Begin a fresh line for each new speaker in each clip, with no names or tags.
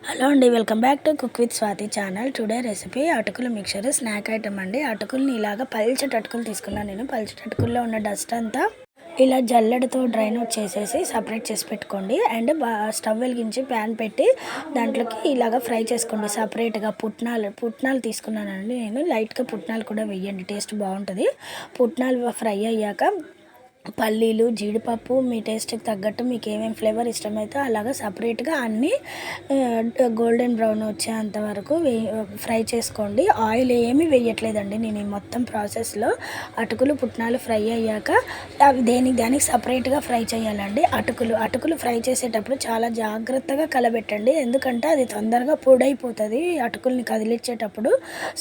Hello అండి, welcome back to cook with Swathi channel. Today recipe అటుకుల mixture snack item అండి. అటుకుల్ని ఇలాగా పల్చటి అటుకులు తీసుకున్నాను. నేను పల్చటి అటుకుల్లో ఉన్న డస్ట్ అంతా ఇలా జల్లెడతో డ్రైన్ అవుట్ చేసేసి సపరేట్ చేసి పెట్టుకోండి. అండ్ స్టవ్ వెలిగించి ప్యాన్ పెట్టి దాంట్లోకి ఇలాగ ఫ్రై చేసుకోండి. సపరేట్గా పుట్నాలు తీసుకున్నానండి నేను. లైట్గా పుట్నాలు కూడా వేయండి, టేస్ట్ బాగుంటుంది. పుట్నాలు ఫ్రై అయ్యాక పల్లీలు, జీడిపప్పు మీ టేస్ట్కి తగ్గట్టు మీకు ఏమేమి ఫ్లేవర్ ఇష్టమైతే అలాగా సపరేట్గా అన్నీ గోల్డెన్ బ్రౌన్ వచ్చేంత వరకు ఫ్రై చేసుకోండి. ఆయిల్ ఏమీ వేయట్లేదండి నేను ఈ మొత్తం ప్రాసెస్లో. అటుకులు పుట్నాలు ఫ్రై అయ్యాక అవి దానికి సపరేట్గా ఫ్రై చేయాలండి. అటుకులు ఫ్రై చేసేటప్పుడు చాలా జాగ్రత్తగా కలబెట్టండి, ఎందుకంటే అది తొందరగా పొడైపోతుంది అటుకుల్ని కదిలించేటప్పుడు.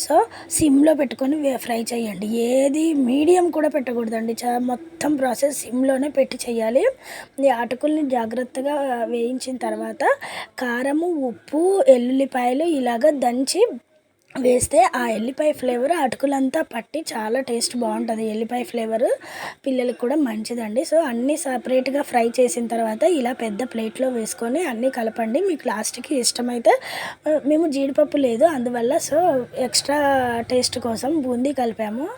సో సిమ్లో పెట్టుకొని ఫ్రై చేయండి. ఏది మీడియం కూడా పెట్టకూడదండి, మొత్తం ప్రాసెస్ సిమ్లోనే పెట్టి చేయాలి. ఈ అటుకుల్ని జాగ్రత్తగా వేయించిన తర్వాత కారము, ఉప్పు, ఎల్లుల్లిపాయలు ఇలాగ దంచి వేస్తే ఆ ఎల్లిపాయ ఫ్లేవర్ అటుకులంతా పట్టి చాలా టేస్ట్ బాగుంటుంది. ఎల్లిపాయ ఫ్లేవర్ పిల్లలకు కూడా మంచిదండి. సో అన్నీ సపరేట్గా ఫ్రై చేసిన తర్వాత ఇలా పెద్ద ప్లేట్లో వేసుకొని అన్నీ కలపండి. మీకు లాస్ట్కి ఇష్టమైతే మేము జీడిపప్పు లేదు అందువల్ల సో ఎక్స్ట్రా టేస్ట్ కోసం బూందీ కలిపాము.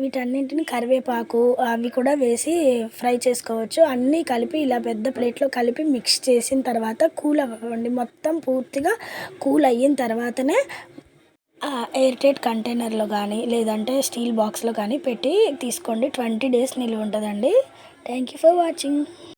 వీటన్నింటిని కరివేపాకు అవి కూడా వేసి ఫ్రై చేసుకోవచ్చు. అన్నీ కలిపి ఇలా పెద్ద ప్లేట్లో కలిపి మిక్స్ చేసిన తర్వాత కూల్ అవ్వండి. మొత్తం పూర్తిగా కూల్ అయిన తర్వాతనే ఎయిర్ టైట్ కంటైనర్లో కానీ లేదంటే స్టీల్ బాక్స్లో కానీ పెట్టి తీసుకోండి. 20 days నిల్వ ఉంటుందండి. Thank you for watching.